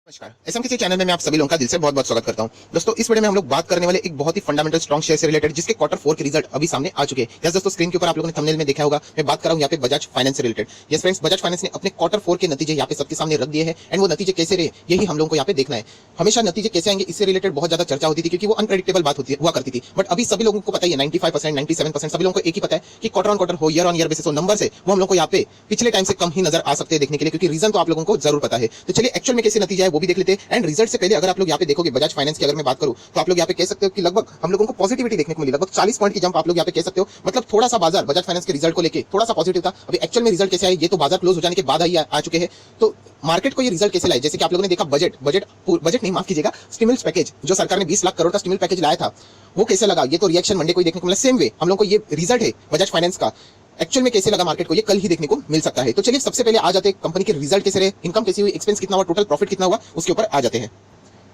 नमस्कार, SMKC channel में मैं आप सभी लोगों का दिल से बहुत बहुत स्वागत करता हूं। दोस्तों, इस वीडियो में हम लोग बात करने वाले एक बहुत ही फंडामेंटल स्ट्रॉन्ग शेयर से रिलेटेड, जिसके क्वार्टर 4 के रिजल्ट अभी सामने आ चुके हैं। यस दोस्तों, स्क्रीन के ऊपर आप लोगों ने थंबनेल में देखा होगा, मैं बात कर रहा हूं यहाँ पे बजाज फाइनेंस से related. Yes friends, Bajaj finance ने अपने क्वार्टर 4 के नतीजे यहाँ पे सबके सामने रख दिए हैं एंड वो नतीजे कैसे रहे यही हम लोगों को यहाँ पे देखना है। हमेशा नतीजे कैसे आएंगे इससे रिलेटेड बहुत ज्यादा चर्चा होती थी, क्योंकि वो अनप्रेडिक्टेबल बात हुआ करती थी। बट अभी सभी लोगों को पता है 95% 97% सभी लोगों को एक ही पता है कि क्वार्टर ऑन क्वार्टर हो, ईयर ऑन ईयर बेसिस हो, नंबर से वो हम लोग को यहाँ पे पिछले टाइम से कम ही नजर आ सकते हैं देखने के लिए, क्योंकि रीजन तो आप लोगों को जरूर पता है। तो चलिए एक्चुअल में कैसे नतीजा है वो भी देख लेते हैं। एंड रिजल्ट से पहले अगर आप लोग यहाँ पे देखोगे बजाज फाइनेंस की अगर मैं बात करूं तो आप लोग यहाँ पे कह सकते हो कि लगभग हम लोगों को पॉजिटिविटी देखने को मिली, लगभग 40 पॉइंट की जंप आप लोग यहाँ पे कह सकते हो। मतलब थोड़ा सा बाजार बजाज फाइनेंस के रिजल्ट को लेके थोड़ा सा पॉजिटिव था। अभी एक्चुअल में रिजल्ट कैसे आए ये तो बाजार क्लोज हो जाने के बाद आ चुके हैं। तो मार्केट को ये रिजल्ट कैसे लाए, जैसे कि आप लोगों ने देखा बजट नहीं, माफ कीजिएगा, स्टिमुलस पैकेज जो सरकार ने 20 लाख करोड़ का स्टिमुलस पैकेज लाया था वो कैसे लगा, ये तो रिएक्शन मंडे को ही देखने को मिला। सेम वे हम लोग को ये रिजल्ट है बजाज फाइनेंस का एक्चुअल में कैसे लगा मार्केट को ये कल ही देखने को मिल सकता है। तो चलिए सबसे पहले आ जाते हैं कंपनी के रिजल्ट कैसे रहे, इनकम कैसी हुई, एक्सपेंस कितना हुआ, टोटल प्रॉफिट कितना हुआ, उसके ऊपर आ जाते हैं।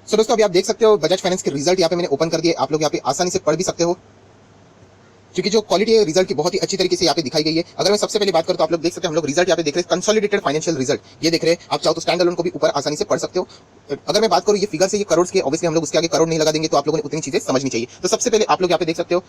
सो दोस्तों, अभी आप देख सकते हो बजाज फाइनेंस के रिजल्ट यहाँ पे मैंने ओपन कर दिए, आप लोग यहाँ पे आसानी से पढ़ भी सकते हो, क्योंकि जो क्वालिटी है रिजल्ट की बहुत ही अच्छी तरीके से यहाँ पे दिखाई गई है। अगर मैं सबसे पहले बात करूं तो आप लोग देख सकते हैं, हम लोग रिजल्ट यहाँ पे देख रहे हैं, कंसोलिडेटेड फाइनेंशियल रिजल्ट ये देख रहे हैं। आप चाहो तो स्टैंड अलोन को भी ऊपर आसानी से पढ़ सकते हो। अगर मैं बात करूं ये फिगर से, ये करोड़ के, ऑब्वियसली हम लोग उसके आगे करोड़ नहीं लगा देंगे, तो आप लोगों ने उतनी चीजें समझनी चाहिए। तो सबसे पहले आप लोग यहाँ पे देख सकते हो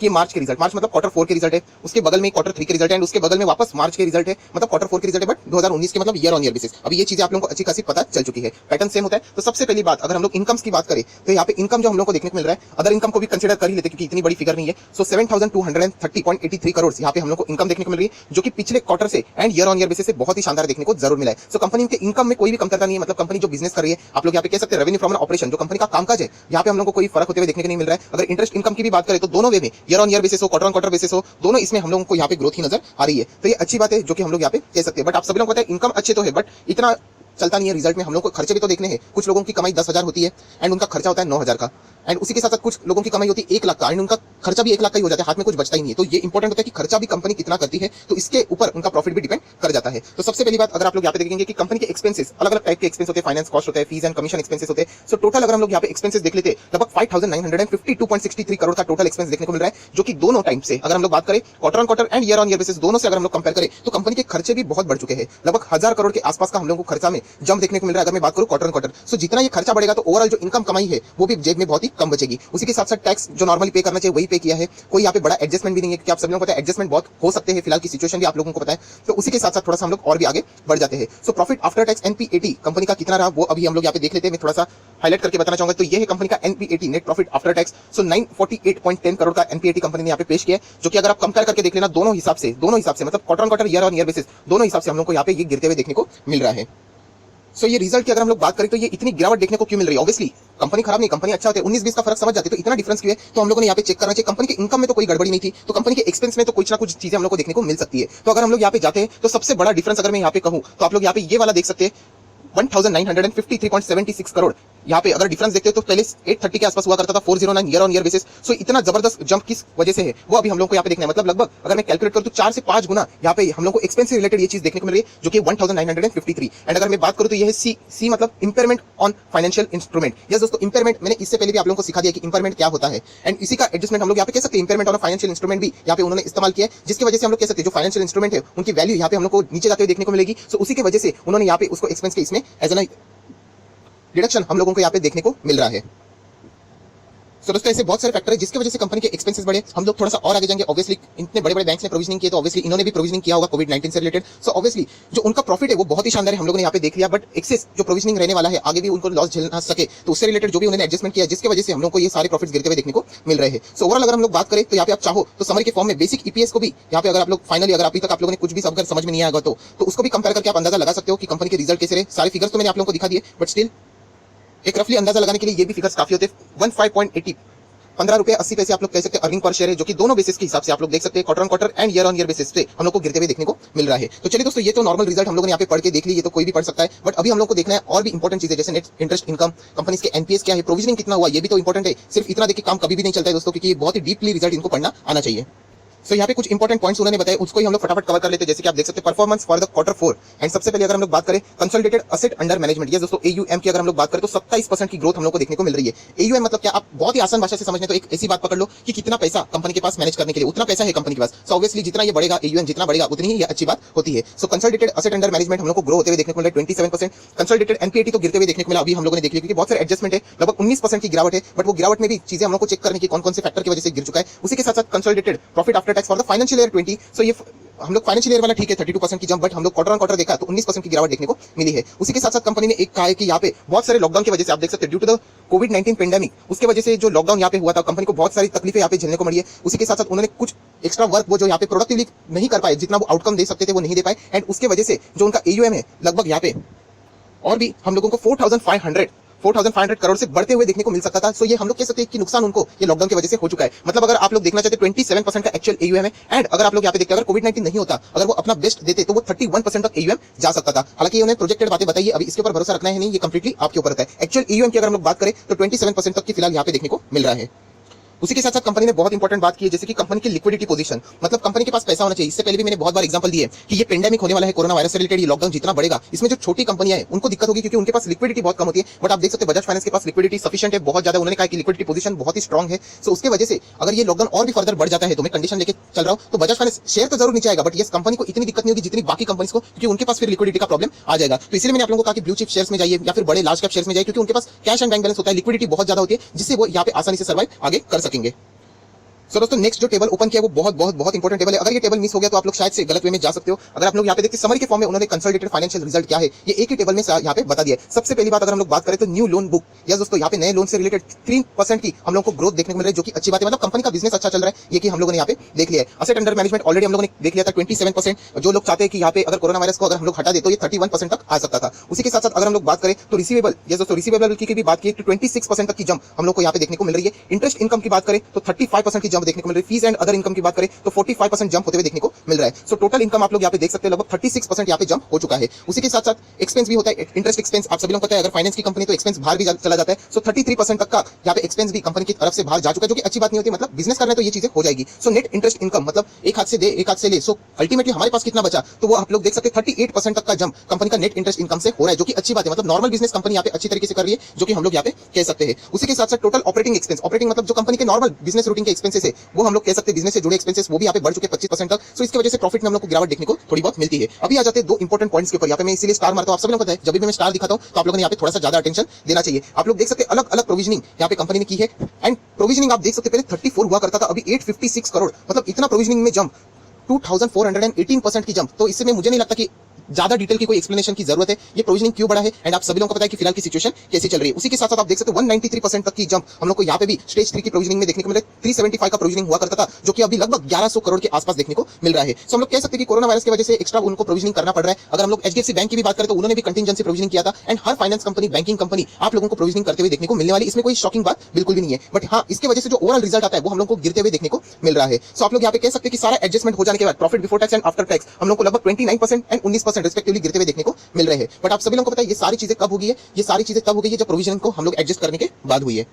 कि मार्च के रिजल्ट, मार्च मतलब क्वार्टर 4 के रिजल्ट है, उसके बगल में क्वार्टर 3 के रिजल्ट है, एंड उसके बगल में वापस मार्च के रिजल्ट है, मतलब क्वार्टर 4 के रिजल्ट है, बट 2019 के, मतलब ईयर ऑन ईयर बेसिस। अभी ये चीजें आप लोगों को अच्छी खासी पता चल चुकी है, पैटर्न सेम होता है। तो सबसे पहली बात, अगर हम लोग इनकम्स की बात करें तो यहाँ पे इनकम जो हम लोग को देखने को मिल रहा है, अदर इनकम को भी कंसिडर कर ही लेते क्योंकि इतनी बड़ी फिगर नहीं है। सो 7230.83 करोड़ यहाँ पे हम लोग को इनकम देखने को मिल रही है, जो कि पिछले क्वार्टर से and year on year basis से बहुत ही शानदार देखने को जरूर मिला है। सो कंपनी के इनकम में कोई भी कमतरता नहीं है, मतलब कंपनी जो बिजनेस कर रही है, आप लोग यहाँ पे कह सकते हैं रेवेन्यू फ्रॉम ऑपरेशन, जो कंपनी का कामकाज है, यहाँ पे हम लोग को कोई फर्क होते हुए देखने को नहीं मिल रहा है। अगर इंटरेस्ट इनकम की भी बात करें तो दोनों वे में, ईयर ऑन ईयर बेसिस हो, क्वार्टर बेसिस हो, दोनों इसमें हम लोगों को यहाँ पे ग्रोथ ही नजर आ रही है। तो ये अच्छी बात है जो कि हम लोग यहाँ पे कह सकते हैं। बट आप सभी लोगों को पता है इनकम अच्छे तो है, बट इतना चलता नहीं है रिजल्ट में। हम लोग को खर्चे भी तो देखने हैं। कुछ लोगों की कमाई 10,000 होती है एंड उनका खर्चा होता है 9,000 का, एंड उसी के साथ साथ कुछ लोगों की कमाई होती है 1 लाख का एंड उनका खर्चा भी 1 लाख का ही हो जाता है, हाथ में कुछ बचता ही नहीं है। तो ये इंपॉर्टेंट होता है कि खर्चा भी कंपनी कितना करती है, तो इसके ऊपर उनका प्रॉफिट भी डिपेंड कर जाता है। तो सबसे पहली बात, अगर आप लोग यहाँ पे देखेंगे कि कंपनी के एक्सपेंसेस अलग अलग टाइप के एक्सपेंस होते हैं, फाइनेंस कॉस्ट होता है, फीस एंड कमीशन एक्सपेंसेस होते हैं। सो टोटल अगर हम लोग यहाँ पे एक्सपेंसेस देख लेते हैं, लगभग 5,952.63 करोड़ का टोटल एक्सपेंस देखने को मिल रहा है, जो कि दोनों टाइम से अगर हम लोग बात करें quarter on quarter and year on year basis दोनों से अगर हम लोग कंपेयर करें तो कंपनी के खर्चे भी बहुत बढ़ चुके हैं। लगभग 1,000 करोड़ के आसपास का हम लोग को खर्चा में जंप देखने को मिल रहा है अगर मैं बात करूं क्वार्टर ऑन क्वार्टर। सो जितना ये खर्चा बढ़ेगा तो ओवरऑल जो इनकम कमाई है वो भी जेब में बहुत ही कम बचेगी। उसी के साथ साथ टैक्स जो नॉर्मली पे करना चाहिए वही पे किया है, कोई यहाँ पे बड़ा एडजस्टमेंट भी नहीं है, क्योंकि आप सभी लोगों को पता है एडजस्टमेंट बहुत हो सकते हैं, फिलहाल की सिचुएशन भी आप लोगों को पता है। तो उसी के साथ साथ थोड़ा सा हम लोग और भी आगे बढ़ जाते हैं। So profit after tax NPAT company का कितना रहा वो अभी हम लोग यहाँ पे देख लेते हैं। मैं थोड़ा सा हाईलाइट करके बताना चाहूंगा। तो ये है कंपनी का NPAT, net profit after tax. So 948.10 crore का एनपीएटी कंपनी ने यहाँ पे पेश किया है, जो कि अगर आप कंपेयर करके देख लेना दोनों हिसाब से मतलब quarter on quarter year on year basis दोनों हिसाब से हम लोग को यहाँ पे ये गिरते हुए देखने को मिल रहा है। सो ये रिजल्ट की अगर हम लोग बात करें तो ये इतनी गिरावट देखने को क्यों मिल रही है, ऑब्वियसली कंपनी खराब नहीं, कंपनी अच्छा होता है, 19-20 का फर्क समझ जाते, तो इतना डिफरेंस क्यों है, तो हम लोगों ने यहाँ पे चेक करना चाहिए। कंपनी के इनकम में तो कोई गड़बड़ी नहीं थी, तो कंपनी के एक्सपेंस में तो कुछ ना कुछ चीजें हम लोग को देखने को मिल सकती है। तो अगर हम लोग यहाँ पे जाते हैं तो सबसे बड़ा डिफरेंस अगर मैं यहाँ पे कहूँ तो आप लोग यहाँ पे ये वाला देख सकते हैं, 1953.76 करोड़ यहाँ पे अगर डिफरेंस देखते हो तो पहले 830 के आसपास हुआ करता था 409 ईयर ऑन ईयर बेसिस। सो इतना जबरदस्त जंप किस वजह से है वो अभी हम लोग को यहाँ पे देखना है। मतलब लगभग अगर मैं कैलकुलेट करूं तो 4 से 5 गुना यहाँ पे हम लोग को एक्सपेंस से रिलेटेड ये चीज देखने को मिल रही है, जो कि 1953। एंड अगर मैं बात करूं तो ये है सी मतलब impairment on financial instrument. Yes दोस्तों, इंपेयरमेंट मैंने इससे पहले भी आप लोगों को सिखा दिया कि इंपेयरमेंट क्या होता है, एंड इसी का एडजस्टमेंट हम लोग यहाँ पे कह सकते हैं। इंपेयरमेंट ऑन फाइनेंशियल इंस्ट्रूमेंट भी यहाँ पे उन्होंने इस्तेमाल किया है, जिसकी वजह से हम लोग कह सकते हैं जो फाइनेंशियल इंस्ट्रूमेंट है उनकी वैल्यू यहाँ पे हम लोग को नीचे जाते हुए देखने को मिलेगी। सो उसी की वजह से उन्होंने यहाँ पे उसको एक्सपेंस के इसमें एज एन डिडक्शन हम लोगों को यहाँ पे देखने को मिल रहा है। तो दोस्तों ऐसे बहुत सारे फैक्टर है जिसकी वजह से कंपनी के एक्सपेंसेस बढ़े। हम लोग थोड़ा सा और आगे जाएंगे। ऑब्वियसली इतने बड़े बड़े बैंक्स ने प्रोविजनिंग किए, तो ऑब्वियसली इन्होंने भी प्रोविजनिंग किया होगा कोविड-19 से रिलेटेड। सो ऑब्वियसली जो उनका प्रॉफिट है वो बहुत ही शानदार है, हम लोगों ने यहाँ पे देख लिया। बट एक्सेस जो प्रोविजनिंग रहने वाला है, आगे भी उनको लॉस झेलना सके, तो उससे रिलेटेड जो भी उन्होंने एडजस्टमेंट किया, जिसकी वजह से हम लोग को ये सारे प्रॉफिट्स गिरते हुए देखने को मिल रहे हैं। सो ओवरऑल अगर हम लोग बात करें तो यहाँ पे आप चाहो तो समरी के फॉर्म में बेसिक ईपीएस को भी यहाँ पे अगर आप लोग फाइनली अगर अभी तक आप लोगों ने कुछ भी अगर समझ में नहीं आएगा तो उसको भी कंपेयर करके आप अंदाजा लगा सकते हो कि कंपनी के रिजल्ट कैसे रहे। सारे फिगर्स तो मैंने आप लोगों को दिखा दिए, बट स्टिल एक रफली अंदाजा लगाने के लिए ये भी फिगर्स काफी होते हैं। 15.80 ₹15.80 आप लोग कह सकते हैं अर्निंग पर शेयर है, जो कि दोनों बेसिस के हिसाब से आप लोग देख सकते हैं quarter on quarter and year on year basis पे हम लोग को गिरते हुए देखने को मिल रहा है। तो चलिए दोस्तों, ये तो नॉर्मल रिजल्ट हम लोगों ने यहाँ पे पढ़ के देख ली, ये तो कोई भी पढ़ सकता है। बट अभी हम लोग को देखना है और भी इंपॉर्टेंट चीजें, जैसे नेट इंटरेस्ट इनकम, कंपनी के एनपीएस क्या है, प्रोविजनिंग कितना हुआ, ये भी तो इंपॉर्टेंट है। सिर्फ इतना देख के काम कभी भी नहीं चलता है दोस्तों, क्योंकि बहुत ही डीपली रिजल्ट इनको पढ़ना आना चाहिए। सो यहाँ पे कुछ इंपॉर्टेंट पॉइंट्स उन्होंने बताए, उसको ही हम लोग फटाफट कवर कर लेते हैं। जैसे कि आप देख सकते हैं performance for the quarter 4। And सबसे पहले अगर हम लोग बात करें कंसोलिडेटेड असेट अंडर मैनेजमेंट, ये दोस्तों AUM की अगर हम लोग बात करें तो 27% की ग्रोथ हम लोग को देखने को मिल रही है। AUM मतलब क्या, आप बहुत ही आसान भाषा से समझने तो एक ऐसी बात पकड़ लो कि कितना पैसा कंपनी के पास मैनेज करने के लिए, उतना पैसा है कंपनी के पास। सो ऑब्वियसली जितना ये बढ़ेगा, AUM जितना बढ़ेगा उतनी ही ये अच्छी बात होती है। सो कंसोलिडेटेड असेट अंडर मैनेजमेंट हम लोग को ग्रो होते हुए देखने को मिला 27%। कंसोलिडेटेड NPAT तो गिरते हुए देखने को मिला, अभी हम लोगों ने देख लिया, क्योंकि बहुत सारे एडजस्टमेंट है, लगभग 19% की गिरावट है। बट वो गिरावट में भी चीजें हम लोग को चेक करने की कौन-कौन से फैक्टर की वजह से गिर चुका है। उसी के साथ-साथ consolidated profit after tax for the financial year 20। सो ये हम लोग फाइनेंशियल ईयर वाला ठीक है 32% की जंप, बट हम लोग क्वार्टर ऑन क्वार्टर देखा तो 19% की गिरावट देखने को मिली है। उसी के साथ साथ कंपनी ने एक कहा है कि यहाँ पे बहुत सारे लॉकडाउन की वजह से आप देख सकते हैं ड्यू टू द कोविड-19 पेंडेमिक, उसके वजह से जो लॉकडाउन यहाँ पे हुआ था कंपनी को बहुत सारी तकलीफें यहाँ पे झेलने को मिली है। उसी के साथ साथ उन्होंने कुछ एक्स्ट्रा वर्क वो जो यहाँ पे प्रोडक्टिवली नहीं कर पाए, जितना वो आउटकम दे सकते थे वो नहीं दे पाए। एंड उसके वजह से जो उनका AUM है लगभग यहाँ पे और भी हम लोगों को 4,500 करोड़ से बढ़ते हुए देखने को मिल सकता था। सो ये हम लोग कह सकते हैं कि नुकसान उनको ये लॉकडाउन की वजह से हो चुका है। मतलब अगर आप लोग देखना चाहते 27% का एक्चुअल AUM है। एंड अगर आप लोग यहाँ पे देखते अगर कोविड-19 नहीं होता, अगर वो अपना बेस्ट देते तो वो 31% तक AUM जा सकता था। हालांकि उन्होंने प्रोजेक्टेड बातें बताई है, अभी इसके ऊपर भरोसा रखना है नहीं, ये कंप्लीटली आपके ऊपर रहता है। एक्चुअल AUM की अगर हम लोग बात करें तो 27% तक की फिलहाल यहाँ पे देखने को मिल रहा है। उसी के साथ साथ कंपनी ने बहुत इंपॉर्टेंट बात की है, जैसे कि कंपनी की लिक्विडिटी पोजीशन, मतलब कंपनी के पास पैसा होना चाहिए। इससे पहले भी मैंने बहुत बार एग्जांपल दिए कि ये पेंडेमिक होने वाला है, कोरोना वायरस से रिलेटेड, ये लॉकडाउन जितना बढ़ेगा इसमें जो छोटी कंपनियां हैं उनको दिक्कत होगी, क्योंकि उनके पास लिक्विडिटी बहुत कम होती है। बट आप देख सकते हैं बजाज फाइनेंस के पास लिक्विडिटी सफिशिएंट है, बहुत ज्यादा। उन्होंने कहा कि लिक्विडिटी पोजीशन बहुत ही स्ट्रॉन्ग है। सो उसके वजह से अगर ये लॉकडाउन और भी फर्दर बढ़ जाता है, तो मैं कंडीशन लेके चल रहा हूं, तो बजाज फाइनेंस शेयर तो जरूर नीचे आएगा, बट ये कंपनी को इतनी दिक्कत नहीं होगी जितनी बाकी कंपनीज को, क्योंकि उनके पास फिर लिक्विडिटी का प्रॉब्लम आ जाएगा। तो इसलिए मैंने आप लोगों को कहा कि ब्लू चिप शेयर्स में जाइए या फिर बड़े लार्ज कैप शेयर्स में जाइए, क्योंकि उनके पास कैश एंड बैंक बैलेंस होता है, लिक्विडिटी बहुत ज्यादा होती है, जिससे वो यहाँ पे आसानी से सर्वाइव आगे कर सकेंगे। सो दोस्तों नेक्स्ट जो टेबल ओपन किया वो बहुत इंपॉर्टेंट टेबल है। अगर ये टेबल मिस हो गया तो आप लोग शायद से गलत वे में जा सकते हो। अगर आप लोग यहाँ पे देखते समरी के फॉर्म में उन्होंने कंसोलिडेटेड फाइनेंशियल रिजल्ट क्या है ये एक ही टेबल में यहाँ पे बता दिया है। सबसे पहली बात अगर हम लोग बात करें तो न्यू लोन बुक, यस दोस्तों यहाँ पे नए लोन से रिलेटेड 3% की हम लोग को ग्रोथ देखने को मिल रही है, जो कि अच्छी बात है। मतलब कंपनी का बिजनेस अच्छा चल रहा है, ये कि हम लोगों ने यहाँ पे देख लिया है। असेट अंडर मैनेजमेंट ऑलरेडी हम लोगों ने देख लिया था 27%। जो लोग चाहते हैं कि यहाँ पे अगर कोरोना वायरस को अगर हम लोग हटा दे तो ये 31% तक आ सकता था। उसी के साथ साथ अगर हम लोग बात करें तो रिसीवेबल, यस दोस्तों रिसीवेबल की भी बात की तो 26% तक की जंप हम लोग को यहाँ पे देखने को मिल रही है। इंटरेस्ट इनकम की बात करें तो 35% की जंप देखने को मिल रही है। फीस एंड अदर इनकम की बात करें तो 45% जंप होते हुए देखने को मिल रहा है। सो टोटल इनकम आप लोग यहाँ पे देख सकते हैं लगभग 36% यहाँ पे जंप हो चुका है। उसी के साथ साथ एक्सपेंस भी होता है, इंटरेस्ट एक्सपेंस आप सभी लोग पता है, अगर फाइनेंस की कंपनी तो एक्सपेंस बाहर भी चला जाता है। सो 33% तक का यहाँ पे एक्सपेंस भी कंपनी की तरफ से बाहर जा चुका है, जो कि अच्छी बात नहीं होती। मतलब बिजनेस करना है तो ये चीजें हो जाएगी। सो नेट इंटरेस्ट इनकम मतलब एक हाथ से दे एक हाथ से ले, सो अल्टीमेटली हमारे पास कितना बचा तो वो आप लोग देख सकते हैं 38% तक का जंप कंपनी का नेट इंटरेस्ट इनकम से हो रहा है, जो कि अच्छी बात है। मतलब नॉर्मल बिजनेस कंपनी यहाँ पे अच्छी तरीके से कर रही है, जो कि हम लोग यहाँ पे कह सकते हैं। उसी के साथ साथ टोटल ऑपरेटिंग एक्सपेंस, ऑपरेटिंग मतलब जो कंपनी के नॉर्मल बिजनेस रूटीन के एक्सपेंसेस है वो हम लोग कह सकते हैं बिजनेस से जुड़े एक्सपेंसेस वो भी यहाँ पे बढ़ चुके 25% तक। सो इसकी वजह से प्रॉफिट में हम लोग को गिरावट देखने को थोड़ी बहुत मिलती है। अभी आ जाते हैं दो इंपॉर्टेंट पॉइंट्स के ऊपर, यहाँ पे मैं इसीलिए स्टार मारता हूं। आप सभी लोगों को पता है जब भी मैं स्टार दिखाता हूं तो आप लोगों ने यहाँ पे थोड़ा सा ज्यादा अटेंशन देना चाहिए। आप लोग देख सकते हैं अलग अलग प्रोविजनिंग यहाँ पे कंपनी ने की है। एंड प्रोविजनिंग आप देख सकते हैं पहले 34 हुआ करता था, अभी 856 करोड़, मतलब इतना प्रोविजनिंग में जंप, 2418% की जंप। तो इससे मुझे नहीं लगता कि ज्यादा डिटेल की कोई एक्सप्लेनेशन की जरूरत है, ये प्रोविजनिंग क्यों बढ़ा है। एंड आप सभी लोगों को पता है कि फिलहाल की सिचुएशन कैसी चल रही है। उसी के साथ साथ आप देख सकते हैं 193% तक की जंप हम लोग को यहाँ पे भी स्टेज 3 की प्रोविजनिंग में देखने को मिल रहा है। 375 का प्रोविजनिंग हुआ करता था, जो कि अभी लगभग 1100 करोड़ के आसपास देखने को मिल रहा है। सो हम लोग कह सकते हैं कि कोरोना वायरस की वजह से एक्स्ट्रा उनको प्रोविजनिंग करना पड़ रहा है। अगर हम लोग HDFC बैंक की भी बात करें तो उन्होंने भी कंटिजेंसी प्रोविजनिंग किया था। And her finance company, banking company आप लोगों को प्रोविजनिंग करते हुए देखने को मिलने वाली, इसमें कोई शॉकिंग बात बिल्कुल भी नहीं है। बट हाँ, इसकी वजह से जो ओवरऑल रिजल्ट आता है वो हम लोग को गिरते हुए देखने को मिल रहा है। सो आप लोग यहाँ पे कह सकते हैं कि सारा एडजस्टमेंट हो जाने के बाद profit before tax and after tax हम लोग को लगभग 29% एंड 19% रिस्पेक्टिवली गिरते हुए देखने को मिल रहे हैं। बट आप सभी लोगों को पता है ये सारी चीजें कब होगी है, ये सारी चीजें तब हो गई है जब प्रोविजन को हम लोग एडजस्ट करने के बाद हुई है।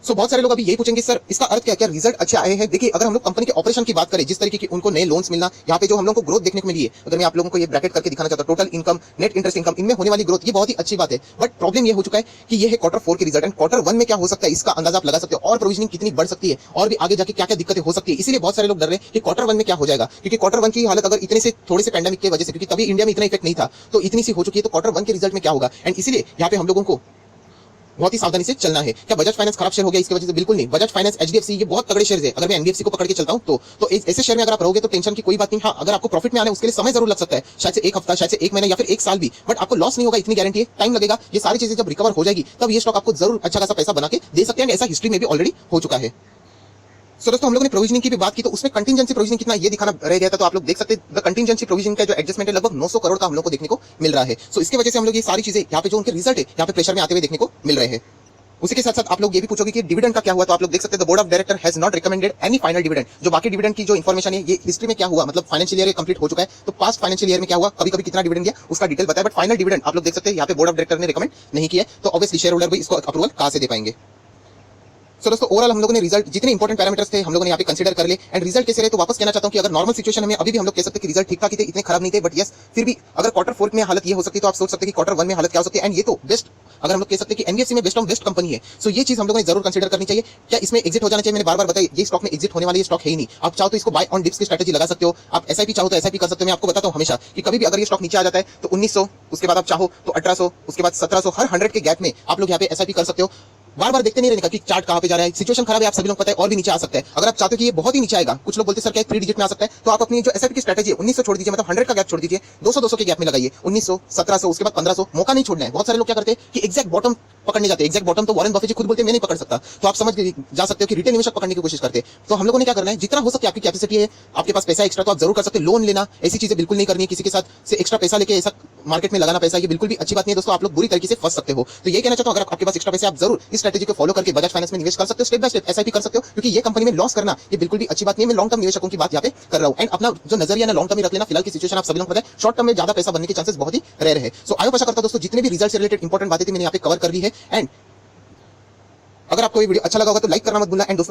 सो बहुत सारे लोग अभी यही पूछेंगे सर इसका अर्थ क्या, क्या रिजल्ट अच्छे आए हैं। देखिए अगर हम लोग कंपनी के ऑपरेशन की बात करें, जिस तरीके की उनको नए लोन्स मिलना, यहाँ पे जो हम लोगों को ग्रोथ देखने को मिली है, अगर मैं आप लोगों को ये ब्रैकेट करके दिखाना चाहता हूँ, total income, net interest income, इनमें होने वाली ग्रोथ, ये बहुत ही अच्छी बात है। बट प्रॉब्लम ये हो चुका है कि ये है क्वार्टर 4 की रिजल्ट, एंड क्वार्टर 1 में क्या हो सकता है इसका अंदाजा आप लगा सकते हो, और प्रोविजनिंग कितनी बढ़ सकती है और भी आगे जाके क्या क्या दिक्कतें हो सकती है। इसीलिए बहुत सारे लोग डर रहे हैं कि क्वार्टर 1 में क्या हो जाएगा, क्योंकि क्वार्टर 1 की हालत अगर इतने से थोड़े से पैंडेमिक की वजह से, क्योंकि तभी इंडिया में इतना इफेक्ट नहीं था, तो इतनी सी हो चुकी है, तो क्वार्टर 1 के रिजल्ट में क्या होगा। एंड इसीलिए यहाँ पे हम लोगों को बहुत ही सावधानी से चलना है। क्या बजाज फाइनेंस खराब शेयर हो गया इसकी वजह से? बिल्कुल नहीं। बजाज फाइनेंस, HDFC ये बहुत तगड़े शेयर है। अगर मैं NBFC को पकड़ के चलता हूं तो ऐसे शेयर में अगर आप रहोगे तो टेंशन की कोई बात नहीं। हाँ, अगर आपको प्रॉफिट में आने उसके लिए समय जरूर लग सकता है, शायद से 1 हफ्ता, शायद से 1 महीना या फिर 1 साल भी, बट आपको लॉस नहीं होगा, इतनी गारंटी है। टाइम लगेगा, ये सारी चीजें जब रिकवर हो जाएगी तब ये स्टॉक आपको जरूर अच्छा खासा पैसा बना के दे सकते हैं। ऐसा हिस्ट्री में भी ऑलरेडी हो चुका है। सो दोस्तों हम लोगों ने प्रोविजनिंग की भी बात की, तो उसमें कंटिजेंसी प्रोविजनिंग कितना ये दिखाना रह गया था। तो आप लोग देख सकते हैं कंटिजेंसी प्रोविजनिंग का जो एडजस्टमेंट है लगभग 900 करोड़ का हम लोग को देखने को मिल रहा है। सो इसकी वजह से हम लोग ये सारी चीजें यहाँ पे जो उनके रिजल्ट है यहाँ पे प्रेशर में आते हुए देखने को मिल रहे हैं। उसी के साथ साथ आप लोग ये भी पूछोगे कि डिविडेंड का क्या हुआ, तो आप लोग देख सकते हैं the board of director has not recommended any final dividend. जो बाकी डिविडेंड की जो इन्फॉर्मेशन है ये हिस्ट्री में क्या हुआ, मतलब फाइनेंशियल ईयर कंप्लीट हो चुका है, तो पास्ट फाइनेंशियल ईयर में क्या हुआ, कभी कभी कितना डिविडेंड दिया उसका डिटेल बताया, बट फाइनल डिविडेंड आप लोग देख सकते हैं यहाँ पे बोर्ड ऑफ डायरेक्टर ने रिकमेंड नहीं किया है। तो ऑब्वियसली शेयर होल्डर भी इसको अप्रूवल कहां से दे पाएंगे। सो दोस्तों ओवरऑल हम लोगों ने रिजल्ट जितने इंपॉर्टेंट पैरामीटर्स थे हम लोगों ने यहाँ पे कंसीडर कर ले एंड रिजल्ट कैसे रहे तो वापस कहना चाहता हूँ कि अगर नॉर्मल सिचुएशन में अभी भी हम लोग कह सकते हैं कि रिजल्ट ठीक ठाक ही थे, इतने खराब नहीं थे, बट यस फिर भी अगर क्वार्टर 4 में हालत ये हो सकती है तो आप सोच सकते हैं कि क्वार्टर 1 में हालत क्या हो सकती है। एंड ये तो बेस्ट अगर हम लोग कह सकते हैं कि एनबीएफसी में बेस्ट ऑफ बेस्ट कंपनी है। सो ये चीज हम लोगों ने जरूर कंसीडर करनी चाहिए। क्या इसमें एग्जिट हो जाना चाहिए? मैंने बार बार बताया ये स्टॉक में एग्जिट होने वाली स्टॉक है ही नहीं। आप चाहो तो इसको बाय ऑन डिप्स की स्ट्रेटजी लगा सकते हो, आप एसआईपी चाहो तो एसआईपी कर सकते हो। मैं आपको बताता हूं हमेशा कि कभी भी अगर ये स्टॉक नीचे आ जाता है तो 1900, उसके बाद आप चाहो तो 1800, उसके बाद 1700, हर 100 के गैप में आप लोग यहाँ पे एसआईपी कर सकते हो। बार बार देखते नहीं रहने का कि चार्ट कहां पे जा रहा है, सिचुएशन खराब है, आप सभी लोग पता है, और भी नीचे आ सकता है। अगर आप चाहते हो कि ये बहुत ही नीचे आएगा, कुछ लोग बोलते सर क्या 3 डिजिट में आ सकता है, तो आप अपनी जो एसआईपी की स्ट्रेटजी है 1900 छोड़ दीजिए, मतलब 100 का गैप छोड़ दीजिए, 200 के गैप में लगाइए, 1900, 1700, उसके बाद 1500, मौका नहीं छोड़ना है। बहुत सारे लोग क्या करते हैं कि एग्जैक्ट बॉटम पकड़ने जाते हैं। एग्जैक्ट बॉटम तो वॉरेन बफेट जी खुद बोलते हैं मैं नहीं पकड़ सकता, तो आप समझ जा सकते हो कि रिटेल निवेशक पकड़ने की कोशिश करते हैं। तो हम लोगों ने क्या करना है, जितना हो सके आपकी कैपेसिटी है, आपके पास पैसा एक्स्ट्रा तो आप जरूर कर सकते हैं। लोन लेना ऐसी चीजें बिल्कुल नहीं करनी है, किसी के साथ से एक्स्ट्रा पैसा लेके ऐसा मार्केट में लगाना पैसा, ये बिल्कुल भी अच्छी बात नहीं है दोस्तों। आप लोग बुरी तरीके से फंस सकते हो। तो ये कहना चाहता हूं अगर आपके पास एक्स्ट्रा पैसे, आप जरूर इस स्ट्रेटजी को फॉलो करके बजाज फाइनेंस में निवेश कर सकते हो। स्टेप बाय स्टेप एसआईपी कर सकते हो, क्योंकि ये कंपनी में लॉस करना ये बिल्कुल भी अच्छी बात नहीं है। मैं लॉन्ग टर्म निवेशकों की बात यहाँ पे कर रहा हूं। एंड अपना जो नजरिया ना लॉन्ग टर्म में रख लेना। फिलहाल की सिचुएशन आप सभी लोग पता है, शॉर्ट टर्म में ज्यादा पैसा बनने के चांसेस बहुत ही रेयर है। सो आयो आशा करता हूं दोस्तों जितने भी रिजल्ट से रिलेटेड इंपॉर्टेंट बातें थी मैंने यहाँ पे कवर कर ली है। एंड अगर आपको ये वीडियो अच्छा लगा होगा तो लाइक करना मत भूलना। एंड दोस्तों